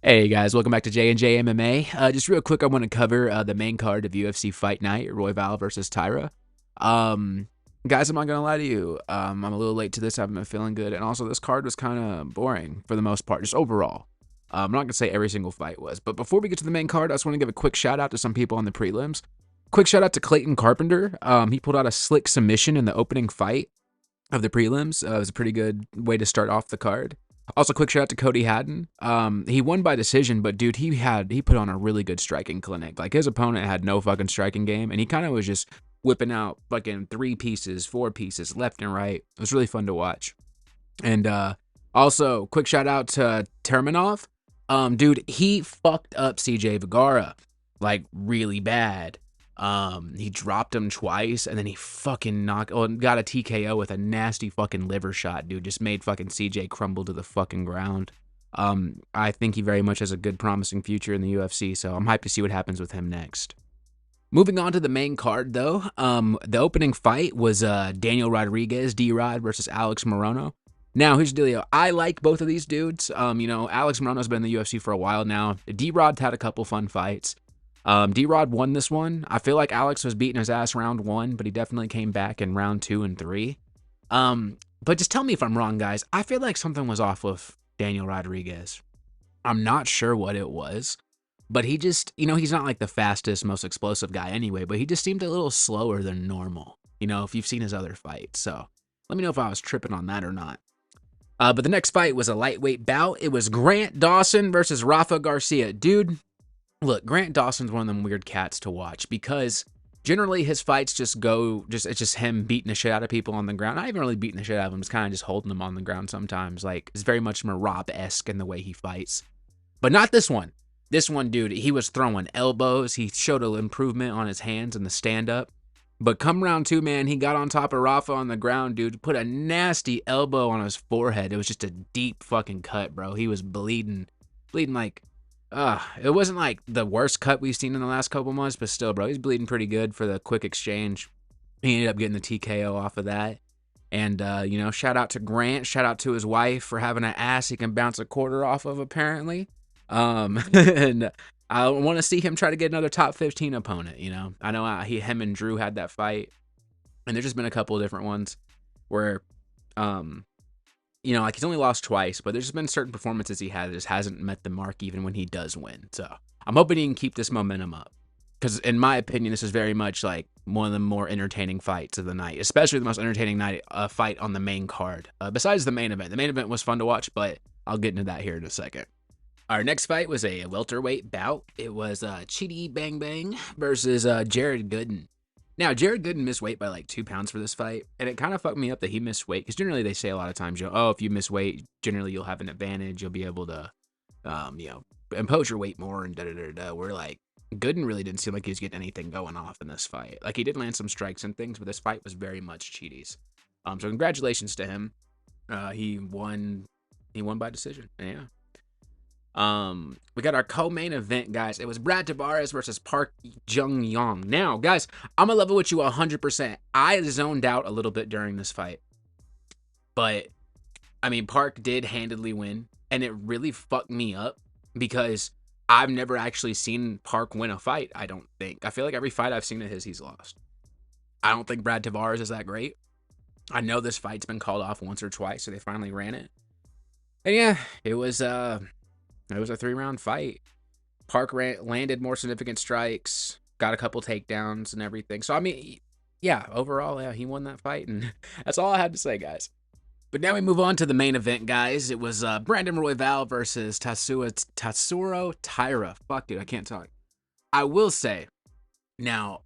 Hey guys, welcome back to J&J MMA. Just real quick, I want to cover the main card of UFC Fight Night, Royval versus Taira. Um, Guys, I'm not gonna lie to you. I'm a little late to this. I haven't been feeling good, and also this card was kind of boring for the most part, just overall. I'm not gonna say every single fight was, but before we get to the main card, I just want to give a quick shout out to some people on the prelims. Quick shout out to Clayton Carpenter. He pulled out a slick submission in the opening fight of the prelims. It was a pretty good way to start off the card. Also, quick shout out to Cody Haddon. He won by decision, but dude, he put on a really good striking clinic. Like his opponent had no fucking striking game, and he kind of was just whipping out fucking 3 pieces, 4 pieces, left and right. It was really fun to watch. And also, quick shout out to Terminov. Dude, he fucked up CJ Vergara like really bad. He dropped him twice, and then he fucking got a TKO with a nasty fucking liver shot, dude. Just made fucking CJ crumble to the fucking ground. I think he very much has a good, promising future in the UFC, so I'm hyped to see what happens with him next. Moving on to the main card, though, the opening fight was Daniel Rodriguez, D-Rod, versus Alex Morono. Now, here's the deal. I like both of these dudes. Alex Morono's been in the UFC for a while now. D-Rod's had a couple fun fights. D-Rod won this one. I feel like Alex was beating his ass round 1, but he definitely came back in round 2 and 3. But just tell me if I'm wrong, guys. I feel like something was off with Daniel Rodriguez. I'm not sure what it was, but he just, he's not like the fastest, most explosive guy anyway, but he just seemed a little slower than normal, if you've seen his other fights. So let me know if I was tripping on that or not. But the next fight was a lightweight bout. It was Grant Dawson versus Rafa Garcia. Dude, look, Grant Dawson's one of them weird cats to watch because generally his fights it's just him beating the shit out of people on the ground. Not even really beating the shit out of him, it's kind of just holding them on the ground sometimes. Like, it's very much Marab-esque in the way he fights. But not this one. This one, dude, he was throwing elbows. He showed an improvement on his hands in the stand-up. But come round 2, man, he got on top of Rafa on the ground, dude. Put a nasty elbow on his forehead. It was just a deep fucking cut, bro. He was bleeding like... it wasn't like the worst cut we've seen in the last couple months, but still, bro, he's bleeding pretty good for the quick exchange. He ended up getting the TKO off of that. And, shout out to Grant. Shout out to his wife for having an ass he can bounce a quarter off of, apparently. And I want to see him try to get another top 15 opponent, I know him and Drew had that fight. And there's just been a couple of different ones where, like he's only lost twice, but there's just been certain performances he had that just hasn't met the mark even when he does win. So I'm hoping he can keep this momentum up. Because in my opinion, this is very much like one of the more entertaining fights of the night, especially the most entertaining fight on the main card. Besides the main event. The main event was fun to watch, but I'll get into that here in a second. Our next fight was a welterweight bout. It was Chidi Bang Bang versus Jared Gooden. Now, Jared Gooden missed weight by like 2 pounds for this fight, and it kind of fucked me up that he missed weight, because generally they say a lot of times, if you miss weight, generally you'll have an advantage, you'll be able to, impose your weight more, and da-da-da-da. We're like, Gooden really didn't seem like he was getting anything going off in this fight. Like, he did land some strikes and things, but this fight was very much Chidi's. So congratulations to him. He won by decision, yeah. We got our co-main event, guys. It was Brad Tavares versus Park Jung Yong. Now, guys, I'm gonna level with you 100%. I zoned out a little bit during this fight, but I mean, Park did handedly win, and it really fucked me up because I've never actually seen Park win a fight. I don't think. I feel like every fight I've seen of his, he's lost. I don't think Brad Tavares is that great. I know this fight's been called off once or twice, so they finally ran it. And yeah, it was a 3-round fight. Park landed more significant strikes, got a couple takedowns and everything. So, I mean, yeah, overall, yeah, he won that fight. And that's all I had to say, guys. But now we move on to the main event, guys. It was Brandon Royval versus Tatsuro Taira. Fuck, dude, I can't talk. I will say, now,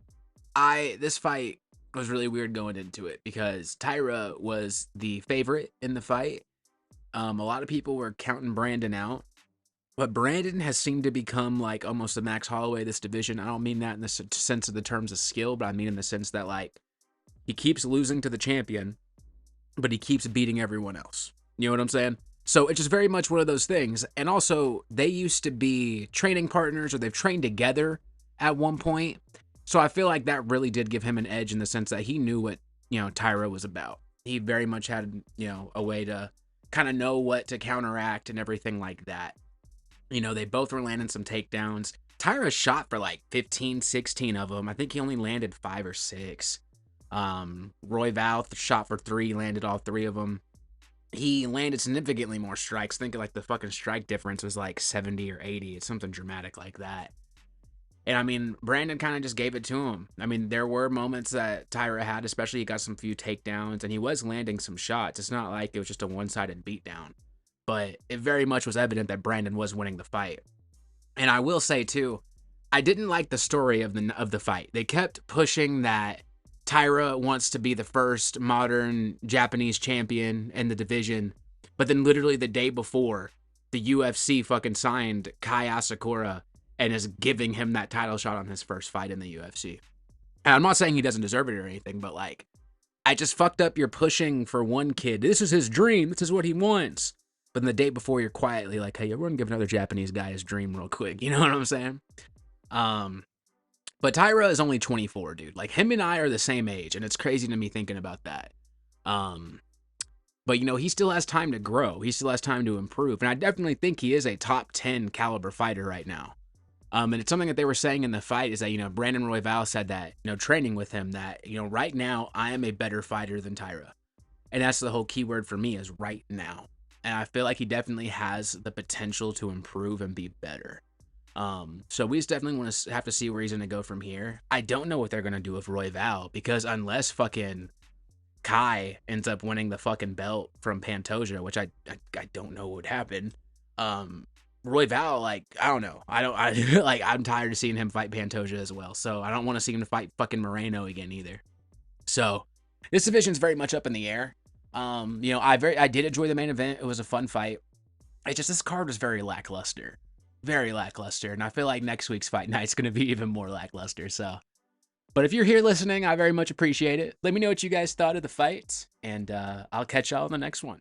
this fight was really weird going into it because Taira was the favorite in the fight. A lot of people were counting Brandon out. But Brandon has seemed to become like almost a Max Holloway this division. I don't mean that in the sense of the terms of skill, but I mean in the sense that like he keeps losing to the champion, but he keeps beating everyone else. You know what I'm saying? So it's just very much one of those things. And also, they used to be training partners, or they've trained together at one point. So I feel like that really did give him an edge in the sense that he knew what, Taira was about. He very much had, a way to kind of know what to counteract and everything like that. You know, they both were landing some takedowns. Taira shot for like 15, 16 of them. I think he only landed 5 or 6. Royval shot for 3, landed all 3 of them. He landed significantly more strikes. Thinking like the fucking strike difference was like 70 or 80. It's something dramatic like that. And I mean, Brandon kind of just gave it to him. I mean, there were moments that Taira had, especially he got some few takedowns and he was landing some shots. It's not like it was just a one-sided beatdown, but it very much was evident that Brandon was winning the fight. And I will say too, I didn't like the story of the fight. They kept pushing that Taira wants to be the first modern Japanese champion in the division, but then literally the day before, the UFC fucking signed Kai Asakura and is giving him that title shot on his first fight in the UFC. And I'm not saying he doesn't deserve it or anything, but like, I just fucked up. You're pushing for one kid. This is his dream. This is what he wants. But then the day before, you're quietly like, hey, everyone give another Japanese guy his dream real quick. You know what I'm saying? But Taira is only 24, dude. Like, him and I are the same age, and it's crazy to me thinking about that. But, you know, he still has time to grow. He still has time to improve. And I definitely think he is a top 10 caliber fighter right now. And it's something that they were saying in the fight is that, you know, Brandon Royval said that, you know, training with him that, you know, right now I am a better fighter than Taira. And that's the whole key word for me is right now. And I feel like he definitely has the potential to improve and be better. So we just definitely want to have to see where he's going to go from here. I don't know what they're going to do with Royval because unless fucking Kai ends up winning the fucking belt from Pantoja, which I don't know what would happen. Royval, like, I don't know. Like, I'm tired of seeing him fight Pantoja as well. So I don't want to see him to fight fucking Moreno again either. So this division's very much up in the air. You know, I did enjoy the main event. It was a fun fight. It's just this card was very lackluster. Very lackluster. And I feel like next week's fight night's going to be even more lackluster. So, but if you're here listening, I very much appreciate it. Let me know what you guys thought of the fights, and I'll catch y'all in the next one.